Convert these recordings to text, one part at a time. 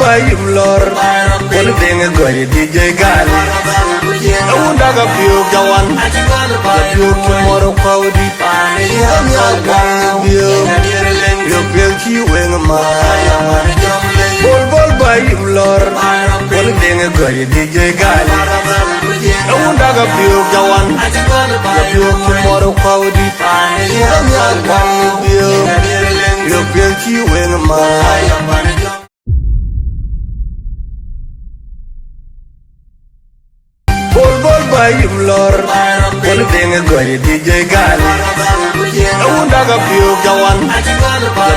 by you, Lord. One thing is going to DJ Gal. I won't have a few go on. You tomorrow, Cody. You feel you in a mile. Ball by you, Lord. One thing is going to DJ Gal. I won't have a few go on. You tomorrow, Cody. You feel you in a mile. Ball by you, Lord. One thing is going to DJ Gal. I won't have a few go on.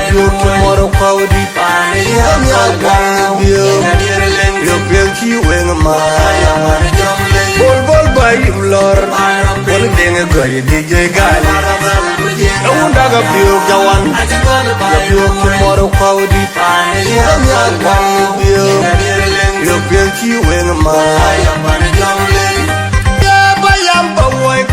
You tomorrow, Cody. You feel you in a mile. Ball by you, Lord. One thing is going to DJ Gal. I won't have a few go on. You tomorrow, Cody. You feel you in a mile.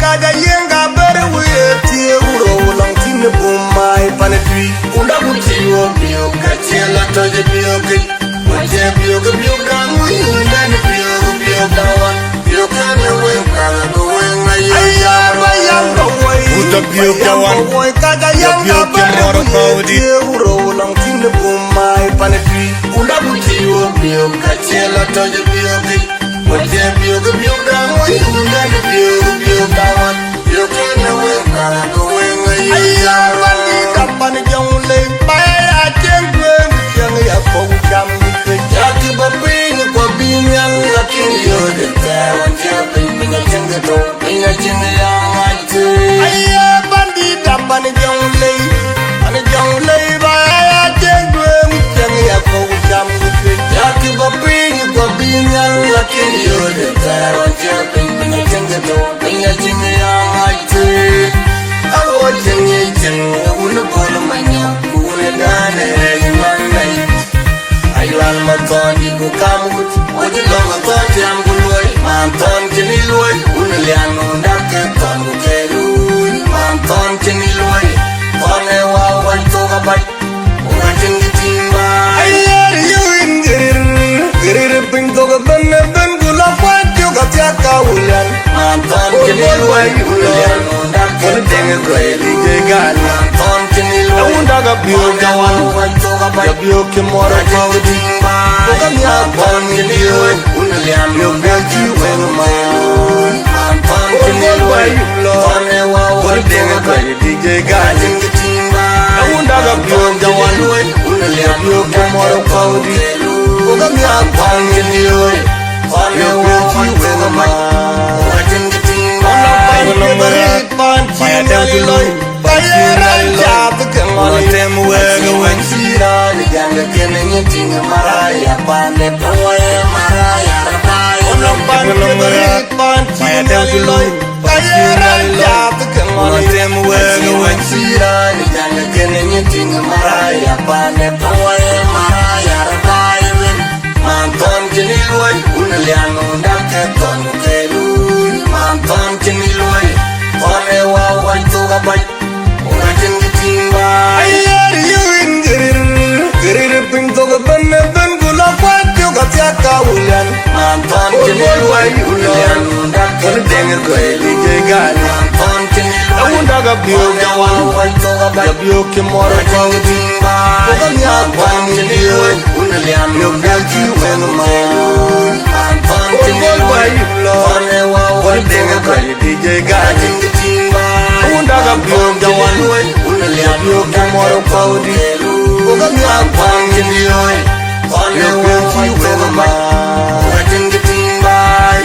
Kada yenga bere weti uro long tine bumai panetui unda mutiyo biyo kachela toje biyo ke waje biyo ke biyo kamu unda ne biyo kawan biyo kane wengala ko wenga ya bayanga wai uta biyo kawan kada yenga bere weti uro long tine bumai panetui unda mutiyo biyo kachela toje biyo ke waje biyo ke biyo kamu unda ne biyo kawan you can't win, go away. I am running up on the young lake. I can't win, young Yapo, come with the Jackie, but being a being young, lucky you're the town, jumping, a jingle, being a jingle, I am bandit up on the young lake. On the young lake, I can't win, young Yapo, come with the Jackie, but being young, lucky you're the town, jumping, a jingle, being a jingle. I want to pull my young pool and I run my tongue, you go come with what you long about I'm good. My tongue can you look, Awulian on that can go. My tongue can you look, on a wow, one talk about watching the team. I hear you in get it, pink dog, a bun, good luck, what you got your Awulian. My tongue can you look, one thing is great, DJ Gal. I won't have a few go on. You can more about the team. Look at me up on you. You built you in a mile. One thing is great, DJ Gal. I won't have a few go on. You can more about it. Look at me up on you. You built you in a mile. I hear you in get it, pink dog, a bun, good luck, what you got your Awulian. Man, can you Awulian? One thing is great, DJ Gal. I won't have a few go on. You can more about the team. Look at me up on you. You built you in a mile. Can you Lord? One thing is great, DJ Gal. I won't have a few go on. You can more about it. Look at me up on you. You built you in a mile. Watching the team by.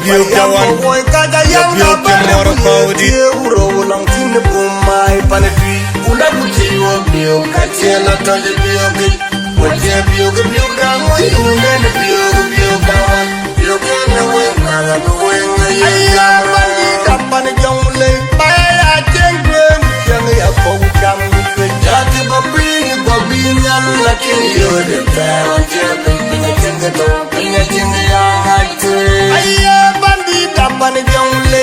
biok jawan ya biok kemor paudi uro long tin bumai panetui unda kutiwa biok kachela toje biok waje biok biok gamu unda biok jawan biok na wenga ya bandi kapan jongle baya jengwe yang ya pokam ya ti babi nyam lakini yode tawa jebe pinga to pinga ya ngate ayya bandi kapan jongle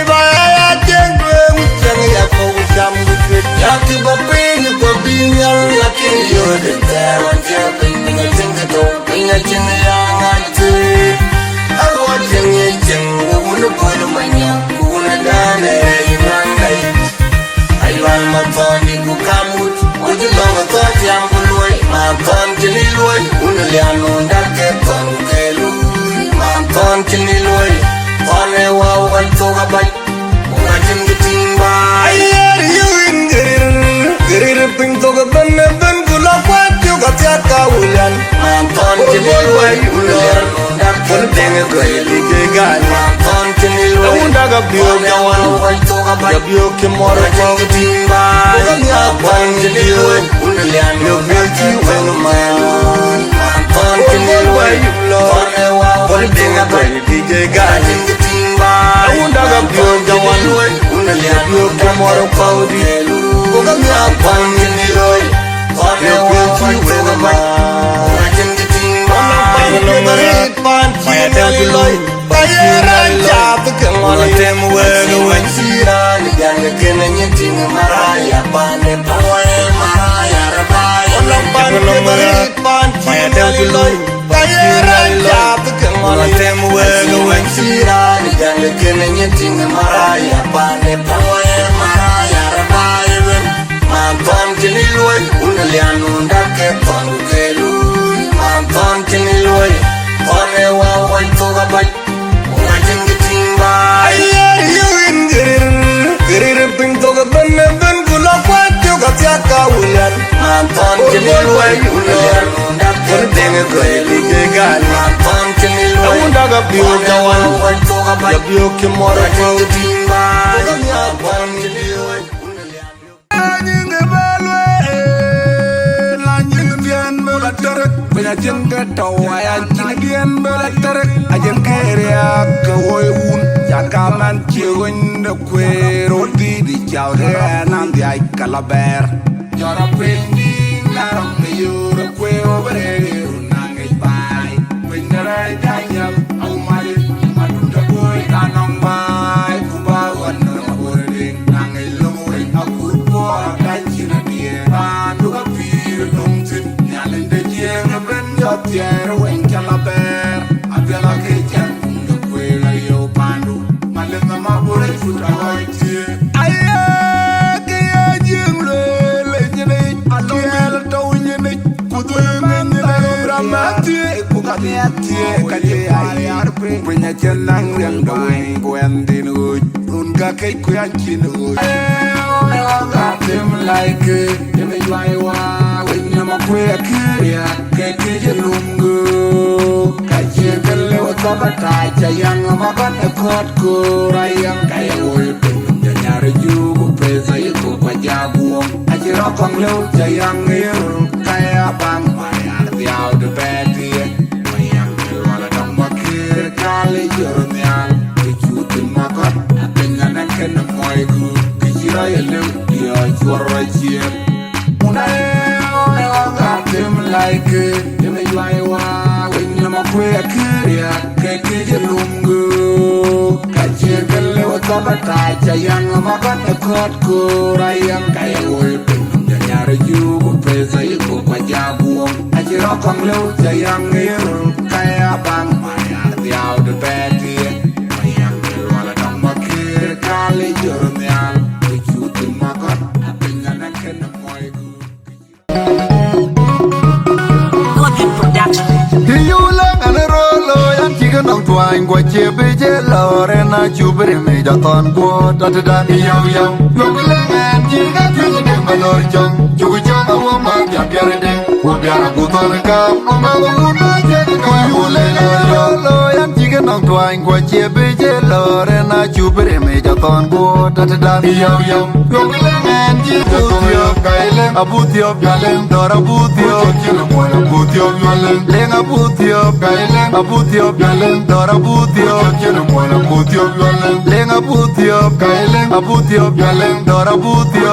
baya jengwe yang ya pokam ya ti babi nyam lakini yode tawa jebe pinga to pinga ya ngate awa jeng unu kono manya kuna dane mangai aywan matoni ku kamut uji longa toti ambuloi maton kiniloi unaliano ndake ton kelu maton kiniloi tone wau altoga bai ungajim gitimba ayer yuin gerir ping toga ben gula kwat yuga tiaka Awulian maton kiniloi unaliano ndake tenge kweli kegai maton kiniloi undaga biok jawan ya biok kemor paudi maton kiniloi unaliano ndake wenman maton kiniloi tone wau tenge kweli kegai undaga biok jawan ya biok kemor paudi maton kiniloi tone wau wenman Awulian manton kiniloi unalian ndake tenge kweli kegai manton kiniloi undaga biok jawan ya biok kemor paudi manton kiniloi unalian nyinge balwe la nyinge bian bola terek bena jenga tawaya jindian bola terek ajen keria ke woy un jakaman chiwinde kwero di chawde nan di ay kalaber Yora pendi narong me yura kwe obere nangai bai penderai danyam au mari maduda boy tanong bai kuba wana mabore nangai lomore aku po kanjina die bandu kapir nomtin nyalende jeng ben yotier wen kalaber abela ke jan kunga kwe la yo bandu malenga mabore futa hoitie aye ke jeng punya jenang yang doing kuandin uj unga kai kuyanchin uj katem like deme jwaiwa wenya makwea kiria keke jelungu kaje kele watobata jayang makan ekot kurayang kaya woy penum janyare jugu pesa yiku kwa jabuong ajiro kong leu jayang yiru kaya bang mayar tiaw de beti kali jornyal kichutin makot apengana kena moigu kichira yelu yo chwara chiem unae katem like deme jwaiwa wenya makwea kiria keke jelungu kachegele watobata jayang makan ekot kurayang kaya woy penum janyare jugu pesa yiku kwa jabuong ajiro kong leu jayang yiru kaya bang Yao de beti, mayang wala dong makir kali jornyal, kichutin makot, apingana kena moigu. Awulian production. Tiyulang anerolo yang tiga nong tuang gua cebe jelore na jubere me daton gua tatadan yau. Gua kelengan tiga tujuh deng balor jong, cukup jong awam biar deng. Ubiara Gutorka, Umaga, Yolo, and Chicken on Twine, Quachibi, Lorena, Jupiter, Major Thorn Board, at the Danny Yo, and Jibutio, Kailem, Abutio, Galem, Dorabutio, Abutio, Galem, Lenga Butio, Kailem, Abutio, Galem, Dorabutio, Abutio, Galem, Lenga Butio, Kailem, Abutio, Galem, Dorabutio,